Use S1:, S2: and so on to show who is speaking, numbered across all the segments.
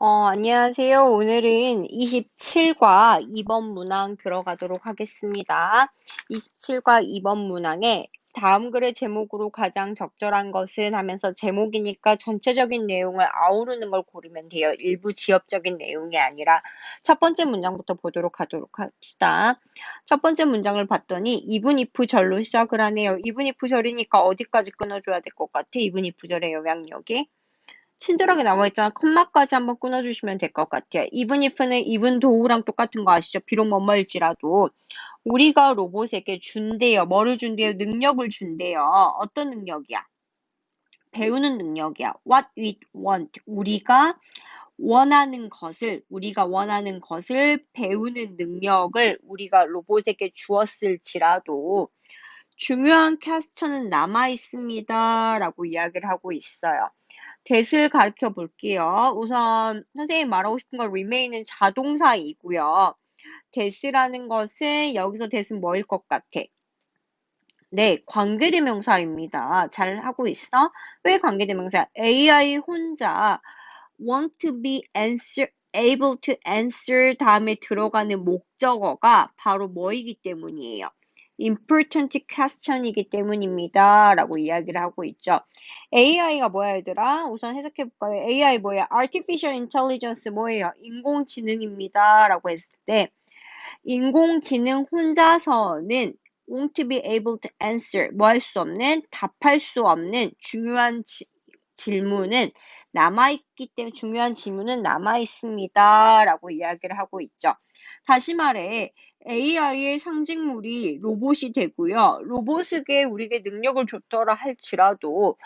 S1: 안녕하세요. 오늘은 27과 2번 문항 들어가도록 하겠습니다. 27과 2번 문항에 다음 글의 제목으로 가장 적절한 것은 하면서 제목이니까 전체적인 내용을 아우르는 걸 고르면 돼요. 일부 지엽적인 내용이 아니라 첫 번째 문장부터 보도록 하도록 합시다. 첫 번째 문장을 봤더니 even if 절로 시작을 하네요. even if 절이니까 어디까지 끊어줘야 될 것 같아? even if 절의 영향력이? 친절하게 나와 있잖아. 컴마까지 한번 끊어주시면 될 것 같아요. even if는 even though랑 똑같은 거 아시죠? 비록 뭐뭐일지라도 우리가 로봇에게 준대요. 뭐를 준대요? 능력을 준대요. 어떤 능력이야? 배우는 능력이야. What we want. 우리가 원하는 것을 배우는 능력을 우리가 로봇에게 주었을지라도 중요한 퀘스천은 남아 있습니다. 라고 이야기를 하고 있어요. that을 가르쳐 볼게요. 우선 선생님이 말하고 싶은 건 remain은 자동사이고요. that라는 것은 여기서 that은 뭐일 것 같아? 네, 관계대명사입니다. 잘 하고 있어? 왜 관계대명사야? AI 혼자 want to be able to answer 다음에 들어가는 목적어가 바로 뭐이기 때문이에요? important question이기 때문입니다. 라고 이야기를 하고 있죠. AI가 뭐야, 얘들아? 우선 해석해 볼까요? AI 뭐야? artificial intelligence 뭐예요? 인공지능입니다. 라고 했을 때 인공지능 혼자서는 won't be able to answer 뭐 할 수 없는 답할 수 없는 질문은 남아있기 때문에 중요한 질문은 남아있습니다. 라고 이야기를 하고 있죠. 다시 말해 AI의 상징물이 로봇이 되고요. 로봇에게 우리에게 능력을 줬더라 할지라도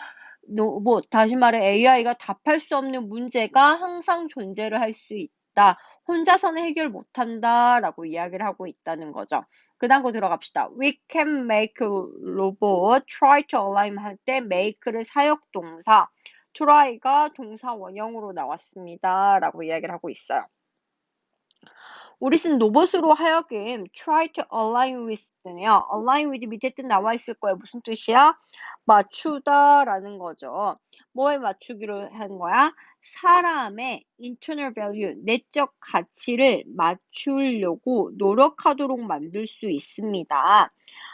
S1: 다시 말해 AI가 답할 수 없는 문제가 항상 존재를 할 수 있다. 혼자서는 해결 못한다 라고 이야기를 하고 있다는 거죠. 그 다음 거 들어갑시다. We can make a robot try to align 할 때 make를 사역동사, try가 동사 원형으로 나왔습니다. 라고 이야기를 하고 있어요. 우리 쓴 로봇으로 하여금 try to align with네요. align with 밑에 뜻 나와 있을 거예요. 무슨 뜻이야? 맞추다라는 거죠. 뭐에 맞추기로 한 거야? 사람의 internal value, 내적 가치를 맞추려고 노력하도록 만들 수 있습니다.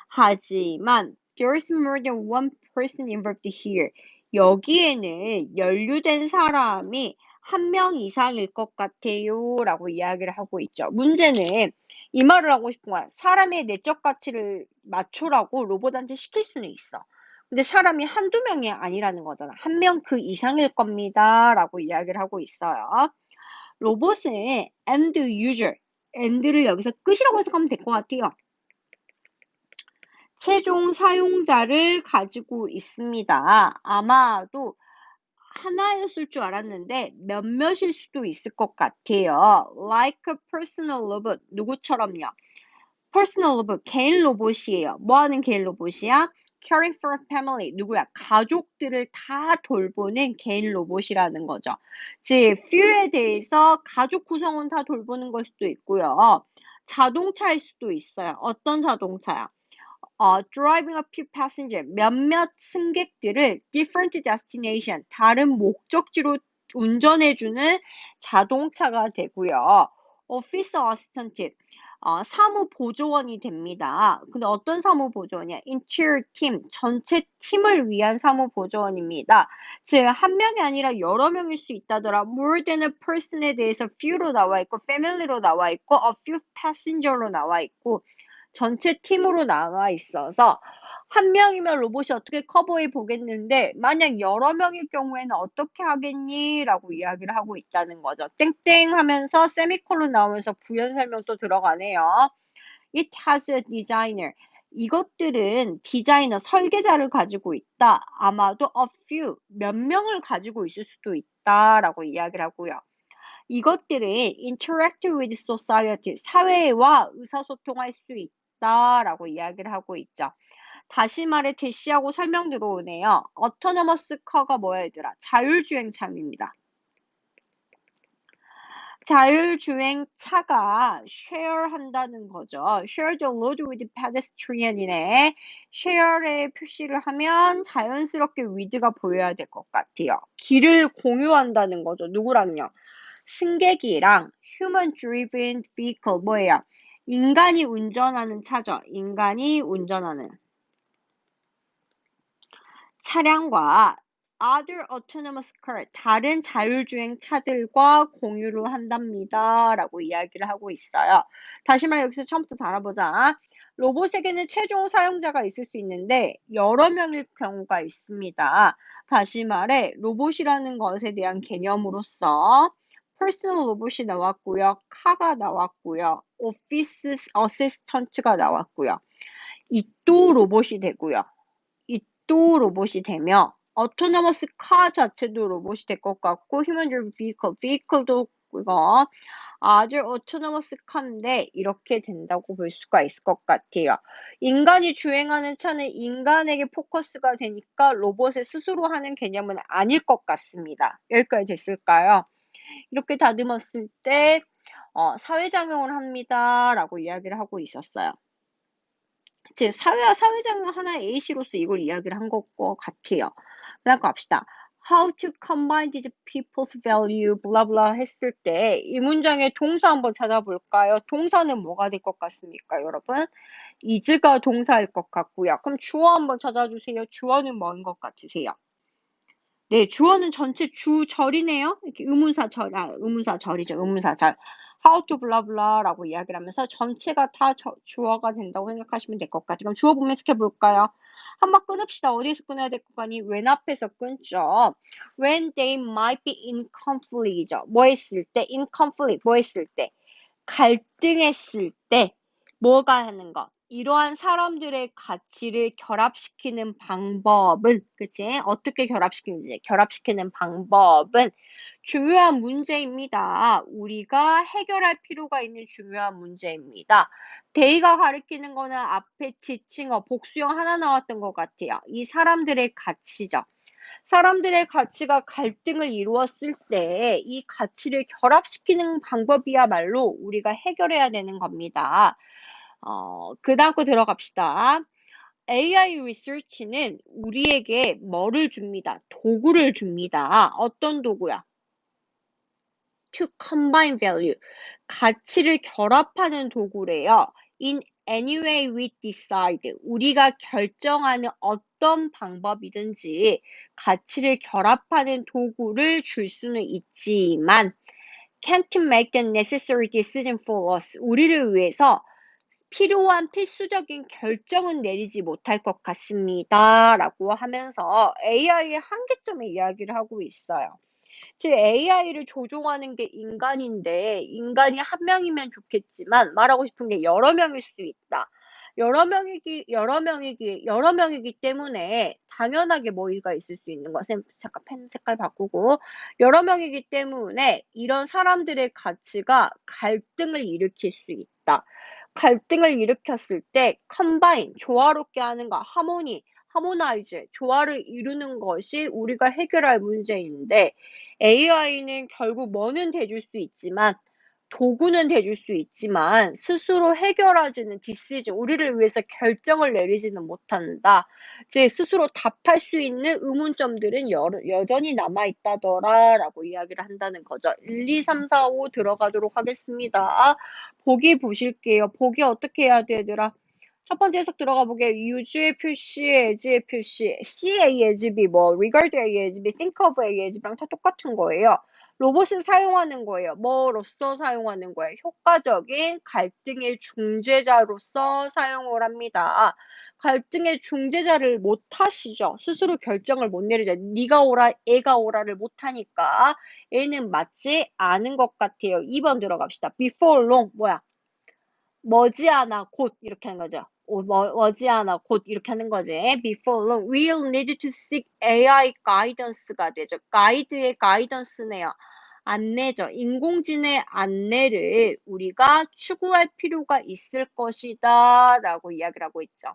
S1: 하지만 there's more than one person involved here. 여기에는 연루된 사람이 한 명 이상일 것 같아요. 라고 이야기를 하고 있죠. 문제는 이 말을 하고 싶은 거야. 사람의 내적 가치를 맞추라고 로봇한테 시킬 수는 있어. 근데 사람이 한두 명이 아니라는 거잖아. 한 명 그 이상일 겁니다. 라고 이야기를 하고 있어요. 로봇은 end user, end를 여기서 끝이라고 해석하면 될 것 같아요. 최종 사용자를 가지고 있습니다. 아마도 하나였을 줄 알았는데 몇몇일 수도 있을 것 같아요. Like a personal robot. 누구처럼요? personal robot. 개인 로봇이에요. 뭐 하는 개인 로봇이야? caring for a family. 누구야? 가족들을 다 돌보는 개인 로봇이라는 거죠. 즉, few에 대해서 가족 구성원 다 돌보는 걸 수도 있고요. 자동차일 수도 있어요. 어떤 자동차야? driving a few passenger, 몇몇 승객들을 different destination, 다른 목적지로 운전해주는 자동차가 되고요. office assistant, 사무 보조원이 됩니다. 근데 어떤 사무 보조원이야? interior team, 전체 팀을 위한 사무 보조원입니다. 즉, 한 명이 아니라 여러 명일 수 있다더라. more than a person에 대해서 few로 나와 있고, family로 나와 있고, a few passenger로 나와 있고, 전체 팀으로 나와 있어서 한 명이면 로봇이 어떻게 커버해 보겠는데 만약 여러 명일 경우에는 어떻게 하겠니? 라고 이야기를 하고 있다는 거죠. 땡땡 하면서 세미콜론 나오면서 부연 설명 또 들어가네요. It has a designer. 이것들은 디자이너, 설계자를 가지고 있다. 아마도 a few, 몇 명을 가지고 있을 수도 있다. 라고 이야기를 하고요. 이것들이 interact with society, 사회와 의사소통할 수 있다라고 이야기를 하고 있죠. 다시 말해 대시하고 설명 들어오네요. autonomous car가 뭐야 얘들아? 자율주행차입니다. 자율주행차가 share 한다는 거죠. share the road with pedestrian이네. share에 표시를 하면 자연스럽게 with가 보여야 될 것 같아요. 길을 공유한다는 거죠. 누구랑요? 승객이랑 human driven vehicle 뭐예요? 인간이 운전하는 차죠. 인간이 운전하는 차량과 other autonomous car, 다른 자율주행 차들과 공유를 한답니다. 라고 이야기를 하고 있어요. 다시 말해 여기서 처음부터 달아보자. 로봇에게는 최종 사용자가 있을 수 있는데 여러 명일 경우가 있습니다. 다시 말해 로봇이라는 것에 대한 개념으로서 personal 로봇이 나왔고요. 카가 나왔고요. 오피스 어시스턴트가 나왔고요. 이 또 로봇이 되고요. 또 로봇이 되며 autonomous car 자체도 로봇이 될 것 같고 human driven vehicle도 이거 아주 autonomous car인데 이렇게 된다고 볼 수가 있을 것 같아요. 인간이 주행하는 차는 인간에게 포커스가 되니까 로봇의 스스로 하는 개념은 아닐 것 같습니다. 여기까지 됐을까요? 이렇게 다듬었을 때 사회작용을 합니다. 라고 이야기를 하고 있었어요. 즉 사회작용 하나의 A씨로서 이걸 이야기를 한 것 같아요. 그 다음 거 합시다. How to combine these people's value, blah blah 했을 때 이 문장의 동사 한번 찾아볼까요? 동사는 뭐가 될 것 같습니까, 여러분? is가 동사일 것 같고요. 그럼 주어 한번 찾아주세요. 주어는 뭐인 것 같으세요? 네, 주어는 전체 주절이네요. 이렇게 의문사절이죠. 의문사절. How to blah blah라고 이야기를 하면서 전체가 다 주어가 된다고 생각하시면 될 것 같아요. 그럼 주어 보면서 해볼까요? 한번 끊읍시다. 어디서 끊어야 될 것 같니? when 앞에서 끊죠. when they might be in conflict이죠. 뭐 했을 때? in conflict. 뭐 했을 때? 갈등했을 때 뭐가 하는 것? 이러한 사람들의 가치를 결합시키는 방법은, 그치? 어떻게 결합시키는지, 결합시키는 방법은 중요한 문제입니다. 우리가 해결할 필요가 있는 중요한 문제입니다. 데이가 가리키는 거는 앞에 지칭어, 복수형 하나 나왔던 것 같아요. 이 사람들의 가치죠. 사람들의 가치가 갈등을 이루었을 때 이 가치를 결합시키는 방법이야말로 우리가 해결해야 되는 겁니다. 그 다음 거 들어갑시다. AI 리서치는 우리에게 뭐를 줍니다? 도구를 줍니다. 어떤 도구야? To combine value. 가치를 결합하는 도구래요. In any way we decide. 우리가 결정하는 어떤 방법이든지 가치를 결합하는 도구를 줄 수는 있지만 can't make the necessary decision for us. 우리를 위해서 필요한 필수적인 결정은 내리지 못할 것 같습니다. 라고 하면서 AI의 한계점을 이야기를 하고 있어요. 즉 AI를 조종하는 게 인간인데 인간이 한 명이면 좋겠지만 말하고 싶은 게 여러 명일 수 있다. 여러 명이기 때문에 당연하게 뭐가 있을 수 있는 거. 잠깐 펜 색깔 바꾸고 여러 명이기 때문에 이런 사람들의 가치가 갈등을 일으킬 수 있다. 갈등을 일으켰을 때 combine 조화롭게 하는 거, harmonize 조화를 이루는 것이 우리가 해결할 문제인데 AI는 결국 뭐는 돼줄 수 있지만 도구는 돼줄 수 있지만 스스로 해결하지는 decision, 우리를 위해서 결정을 내리지는 못한다. 즉 스스로 답할 수 있는 의문점들은 여전히 남아있다더라 라고 이야기를 한다는 거죠. 1, 2, 3, 4, 5 들어가도록 하겠습니다. 보기 보실게요. 보기 어떻게 해야 돼, 얘들아? 첫 번째 해석 들어가 보게. use의 표시, as의 표시, see A as B, regard A as B, think of A as B랑 다 똑같은 거예요. 로봇을 사용하는 거예요. 뭐로서 사용하는 거예요? 효과적인 갈등의 중재자로서 사용을 합니다. 갈등의 중재자를 못 하시죠. 스스로 결정을 못 내리죠. 네가 오라, 애가 오라를 못 하니까 애는 맞지 않은 것 같아요. 2번 들어갑시다. before long 뭐야? 머지않아 곧 이렇게 하는 거죠. 머지않아 곧 이렇게 하는 거지. Before long, we'll need to seek AI guidance가 되죠. 가이드의 guidance네요. 안내죠. 인공지능의 안내를 우리가 추구할 필요가 있을 것이다 라고 이야기를 하고 있죠.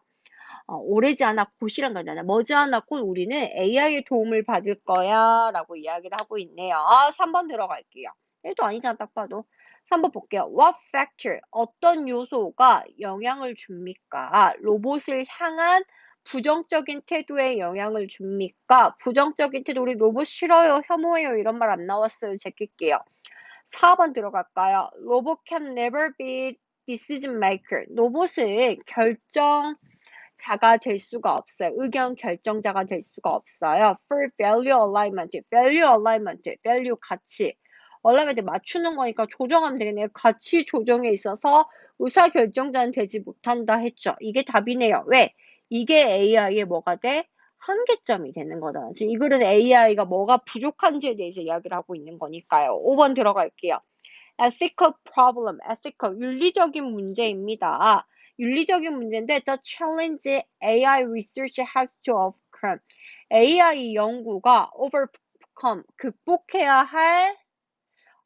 S1: 오래지 않아 곧이란 거잖아요. 머지않아 곧 우리는 AI의 도움을 받을 거야 라고 이야기를 하고 있네요. 3번 들어갈게요. 얘도 아니잖아 딱 봐도. 3번 볼게요. What factor, 어떤 요소가 영향을 줍니까? 로봇을 향한 부정적인 태도에 영향을 줍니까? 부정적인 태도, 우리 로봇 싫어요, 혐오해요 이런 말 안 나왔어요. 제낄게요. 4번 들어갈까요? Robot can never be decision maker. 로봇은 결정자가 될 수가 없어요. 의견 결정자가 될 수가 없어요. For value alignment, value 가치. alignment 맞추는 거니까 조정하면 되겠네요. 가치 조정에 있어서 의사결정자는 되지 못한다 했죠. 이게 답이네요. 왜? 이게 AI의 뭐가 돼? 한계점이 되는 거잖아. 지금 이 글은 AI가 뭐가 부족한지에 대해서 이야기를 하고 있는 거니까요. 5번 들어갈게요. ethical problem, ethical, 윤리적인 문제입니다. 윤리적인 문제인데 the challenge AI research has to overcome. AI 연구가 overcome, 극복해야 할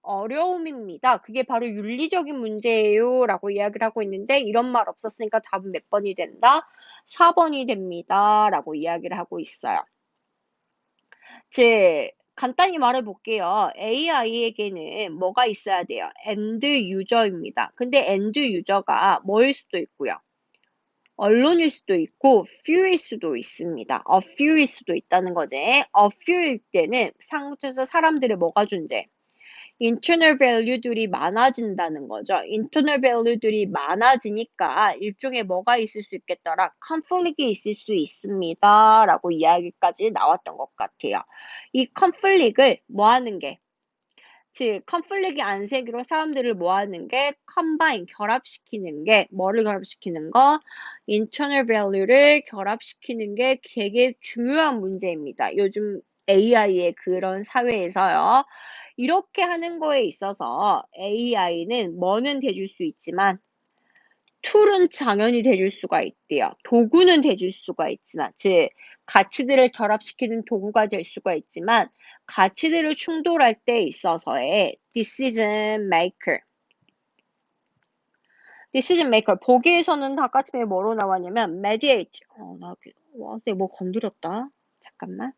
S1: 어려움입니다. 그게 바로 윤리적인 문제예요 라고 이야기를 하고 있는데 이런 말 없었으니까 답은 몇 번이 된다? 4번이 됩니다 라고 이야기를 하고 있어요. 간단히 말해 볼게요. AI에게는 뭐가 있어야 돼요? end user입니다. 근데 end user가 뭐일 수도 있고요. 언론일 수도 있고 few일 수도 있습니다. a few일 수도 있다는 거지. a few일 때는 상대에서 사람들의 뭐가 존재? internal value들이 많아진다는 거죠. internal value들이 많아지니까 일종의 뭐가 있을 수 있겠더라? conflict이 있을 수 있습니다. 라고 이야기까지 나왔던 것 같아요. 이 conflict을 뭐 하는 게? 즉, conflict이 안색으로 사람들을 뭐 하는 게? combine, 결합시키는 게, 뭐를 결합시키는 거? internal value를 결합시키는 게 되게 중요한 문제입니다. 요즘 AI의 그런 사회에서요. 이렇게 하는 거에 있어서 AI는 뭐는 돼줄 수 있지만 툴은 당연히 돼줄 수가 있대요. 도구는 돼줄 수가 있지만, 즉 가치들을 결합시키는 도구가 될 수가 있지만 가치들을 충돌할 때 있어서의 decision maker. decision maker 보기에서는 아까쯤에 뭐로 나왔냐면 mediate. 뭐 건드렸다. 잠깐만.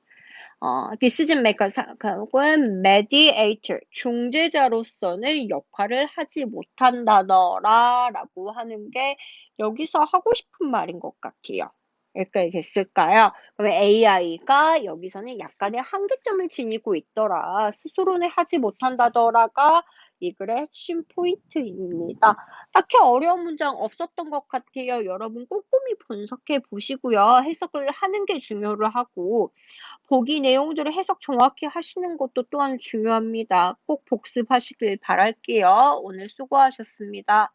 S1: decision maker 혹은 mediator, 중재자로서는 역할을 하지 못한다더라 라고 하는 게 여기서 하고 싶은 말인 것 같아요. 여기까지 됐을까요? 그러면 AI가 여기서는 약간의 한계점을 지니고 있더라. 스스로는 하지 못한다더라가 이 글의 핵심 포인트입니다. 딱히 어려운 문장 없었던 것 같아요. 여러분 꼼꼼히 분석해 보시고요. 해석을 하는 게 중요를 하고 보기 내용들을 해석 정확히 하시는 것도 또한 중요합니다. 꼭 복습하시길 바랄게요. 오늘 수고하셨습니다.